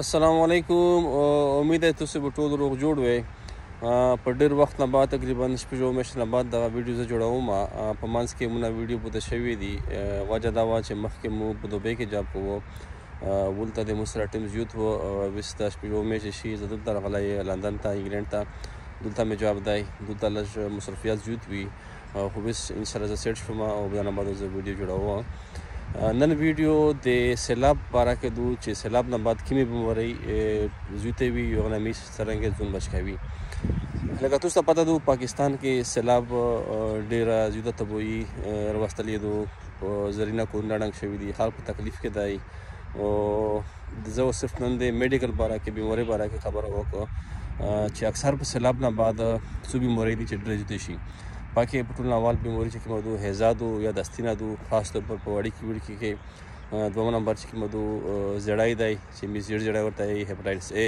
السلام علیکم. امید ہے تاسو به ټول روغ جوړ وئ. په ډېر وخت نه بعد تقریبا شپږ میاشتې نه بعد دغه ویډیو زه جوړوم. په منځ کې مونږ ویډیو بوده شوې دي. وجه دا وه چې مخکې مو په دوبۍ کې جاب کوو، ولته د مو سره ټیم زیات و. وروسته شپږ میاشتې شي زه دلته راغلی لندن ته، انګلینډ ته. دلته مې جاب دی، دلته لږ مصرفیات زیات وي، خو بس انشاءالله زه سیټ شوم او بیا نه بعد زه ویډیو جوړوم. نن ویډیو د سیلاب باره کې دو چې سیلاب نه بعد کومې بیمارۍ زیاتې وي یو غنمي څرنګه ځون بچ کوي. لکه تاسو ته پته ده پاکستان کې سیلاب ډېره زیاته تباهي راوستلې ده، زرینه کورونه ړنګ شوي دي، خلک په تکلیف کې دی. او زه صرف نن د میډیکل باره کې بیمارۍ باره کې خبره وکړه چې اکثر په سیلاب نه بعد څو بیمارۍ دي چې ډېرې زیاتې شي. پاکې په ټول اول بیماري چې کومه دو هیزا دو یا دستینه دو، خاص طور پر په وړکي کې دوم نمبر چې کومه دو زړی دی چې مې زړی ورته وایي، هیپاټایټس A.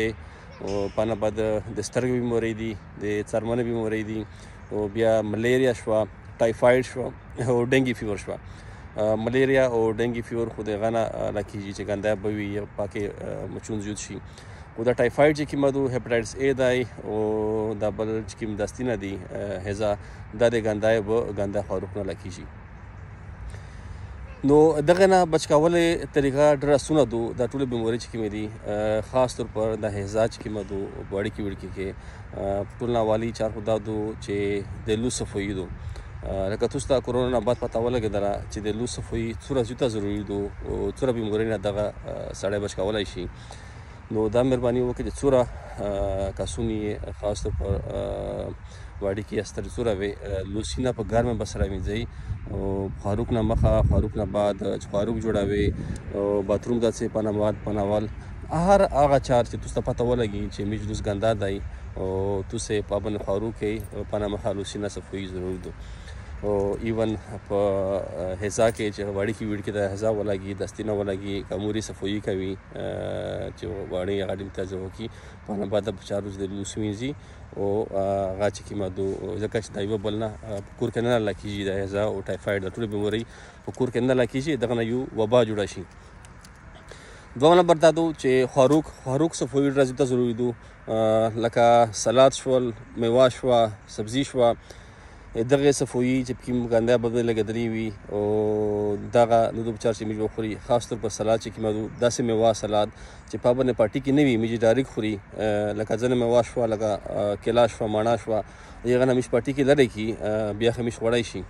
او په نه بعد د سترګو بیمارۍ دي، د څرمنې بیمارۍ دي، او بیا ملیریا شوه، ټایفاید شوه او ډنګي فیور شوه. ملیریا او ډنګي فیور خو د هغه نه راکېږي چې ګنده به وي یا پاکې مچون زیات شي. او د ټایفاید چې کومه دو هیپاټایټس A دی او دا بل چې کوم دستینه دي هیزا، دا د ګنده خاروق نه راکېږي. نو دغه نه بچ کولو طریقه ډېره اسانه دو. دا ټولې بیمارۍ چې کومې دي خاص طور پر د هیزا چې کومه دو په وړکي کې ټول نه اولي چار خو دا دو چې د لو صفوي دو. لکه تاسو ته کرونا نه بعد پته ولګېدله چې د لو صفوي څومره زیاته ضروري دو او څومره بیمارۍ نه دغه سړی بچ کولی شي. نو دا مهرباني وکړئ چې څومره کسونې خاص طور پر وړکي یا سترې څومره وي لوسینه په ګرمه به سره وینځئ او خاروق نه مخه، خاروق نه بعد چې خاروق جوړوئ او باتروم داسې په نه بعد په ناول هر هغه چار چې تاسو ته پته ولګي چې مجلس ګنده دی او تاسو په باندې خاروق کې په نه مخه لوسینه صفوي ضرور دو. او ایون په هیزا کې چې وړکي د هیزا ولګي، دستینه ولګي، کموري صفوي کوي چې واړې هغه ډېر تازه وکړي، په نه بعد په 4 ورځې د لوس وینځي او هغه چې کومه دو ځکه چې دا یوه بل نه په کور کې نه راکېږي، د هیزا او ټایفاید دا ټولې بیمارۍ په کور کې نه راکېږي، دغه نه یو وبا جوړه شي. دوم نمبر دا دو چې خاروق صفوي ډېره زیاته ضروري دو. لکه سلاد شول، میوه شوه، سبزي شوه، دغه صفوي چې کوم ګنده به لګېدلې وي او دغه نو د بچار چې موږ خوري، خاص طور پر سلاد چې کومه داسې میوه سلاد چې په باندې پاټي کې نه وي، موږ ډایرکټ خوري. لکه ځینې میوه شوه، لکه کیلا شوه، مڼه شوه، هغه نه موږ پاټي کې لرې کړي بیا خو موږ خوړی شي.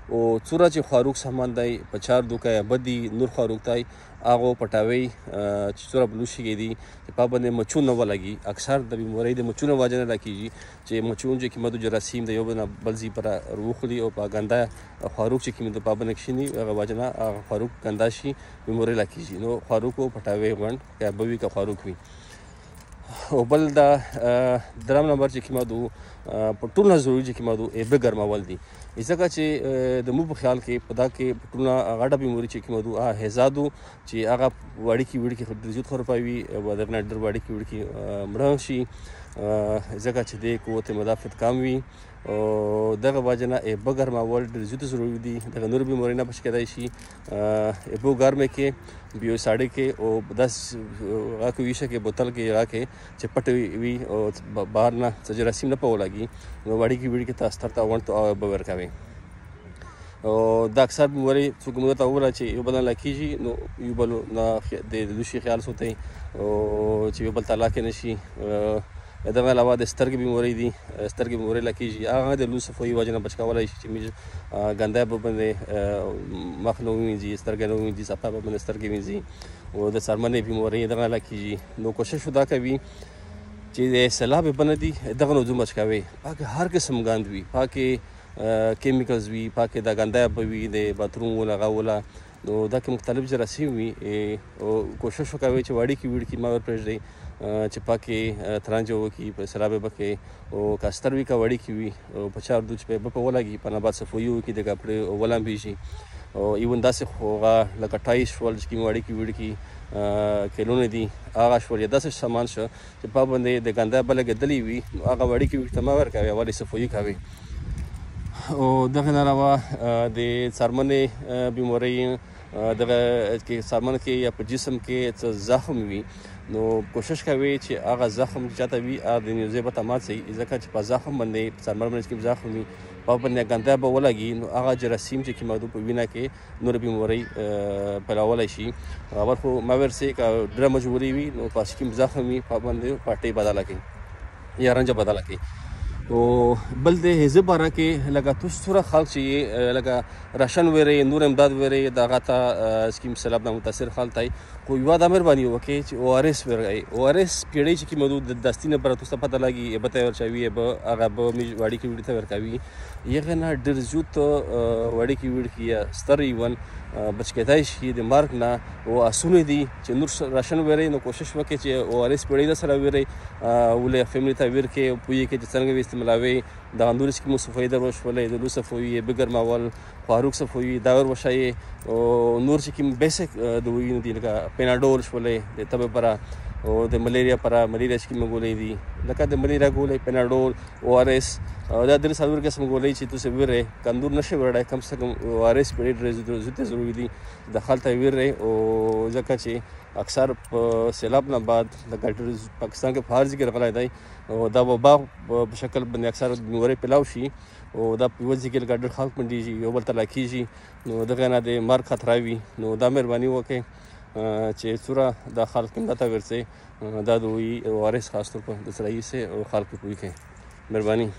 او څومره چې خاروق سامان دی په 4 دوکه یا بدي نور خاروق دی هغه پټاوي چې څومره بلوشي کې دي چې په باندې مچون نه ولګي. اکثر د بیمارۍ د مچون وجه نه راکېږي چې مچون چې کومه جراثیم د یو بل نه بل ځای پر روخلي او په ګنده خاروق چې کومه په باندې کښیني هغه وجه نه خاروق ګنده شي، بیمارۍ راکېږي. نو خاروق پټاوي غونډ یا بوي که خاروق وي. او بل دا درم نمبر چې کومه دو په ټول نه ضروري چې کومه دو ایبه ګرمول دي، ځکه چې د مو په خیال کې په دا کې په ټول نه غټه بیماري چې کومه دو هیزا دو چې هغه وړکي زیات خرپوي او دغه نه ډېر وړکي مړه شي، ځکه چې د قوت مدافعت کم وي او دغه وجه نه ایبه ګرمول ډېر زیات ضروري دي. دغه نور بیمارۍ نه بچ کېدای شي. ایبه ګرمه کې بیا ساړه کې او 10 هغه کې ویشه کې بوتل کې هغه کې چې پټ وي او بهر نه څه جراثیم نه په ولګي، نو وړکي ته ستر ته ونډ ته به ورکوي. او دا اکثر بیمارۍ څوک مو ته وویله چې یو بل نه راکېږي، نو یو بل نه د لوشي خیال ساتئ او چې یو بل ته لاکې نه شي. دغه علاوه د سترګې بیمارۍ دي، سترګې بیمارۍ راکېږي، هغه د لو صفوي وجه نه بچ کولی شي چې موږ ګنده به باندې مخ نه ووینځي، سترګې نه ووینځي، صفا به باندې سترګې وینځي او د څرمنې بیمارۍ دغه راکېږي. نو کوشش دا کوي چې د سیلاب بنه دي دغه نه ځون بچ کوي. پاکې هر قسم ګند وي، پاکې کیمیکلز وي، پاکې د ګنده به وي، د باتروم ولا هغه ولا، نو دا کې مختلف جراثیم وي. او کوشش وکوئ چې وړکي ما ور پرېږدئ چې پاکې ترانجه وکړي، په سیلاب به کې او که ستر وي که وړکي وي او په 4 دو چې په ولګي په نه بعد صفوي وکړي، د کپړې ولامبېږي. او ایون داسې هغه لکه ټایس شول چې کوم وړکي کیلونه دي هغه شول یا داسې سامان شو چې په باندې د ګنده به لګېدلې وي، هغه وړکي ته مه ورکوئ، ولې صفوي کوئ. او دغه نه علاوه د څرمنې بیمارۍ دغه کې سامان کې یا په جسم کې څه زخم وي نو کوشش کوي چې هغه زخم چاته وي د نیوزې به تمات سي ځکه چې په زخم باندې څرمن باندې کوم زخم وي په باندې ګنده به ولګي نو هغه جراثیم چې کومه په وینه کې نور بیماری پیلاولی شي اول خو ماورسي کا ډېره مجبوري وي نو پاس کوم زخم وي په باندې پټۍ بدله کوي یا رنجه بدله کوي او بل د حزب باره کې لکه تاسو سره خلک چې لکه راشن ویری نور امداد ویری دغه ته سکیم سیلاب نه متاثر خلک دی خو یوه دا مهرباني وکړي چې او آر اس ورکړي او آر اس پیړۍ چې کومه د دستي نه پره تاسو ته پته لګي به ته ورچوي به هغه به واړي کې وړي ته ورکوي یغه نه ډېر زیات واړي کې وړي کې یا ستر ایون بچ کېدای شي د مرګ نه او اسونه دي چې نور راشن ویری نو کوشش وکړي چې او آر اس پیړۍ د سره ویری ولې فیملی ته ور کې پوي کې چې څنګه ملاوي د اندور چې مو صفوي در وشولې د لو صفوي بګر ماول فاروق صفوي داور وشای او نور چې کوم بیسیک د وینې دي لکه پیناډول شولې د تبه پر او د ملیریا پر ملیریا چې کوم ګولې دي لکه د ملیریا ګولې پیناډول او آر اس دا د څلور قسم ګولې چې تاسو وره کندور نشي ورډای کم څه کم او آر اس پیډ ډېر ضروري دي د خلته وره او ځکه چې اکثر په سیلاب نه بعد د پاکستان کې فارز کې راغلی دی او دا وبا په شکل باندې اکثر بیماري پیلاو شي او دا په وځي کې ګډر خلک منډي یو بل ته لاکیږي نو دغه نه د مرګ خطر وي نو دا مهرباني وکړي چې څوره د خلک مدته ورسي دا دوی او آر اس خاص طور په د سرایي سه او خلک پوي کې مهرباني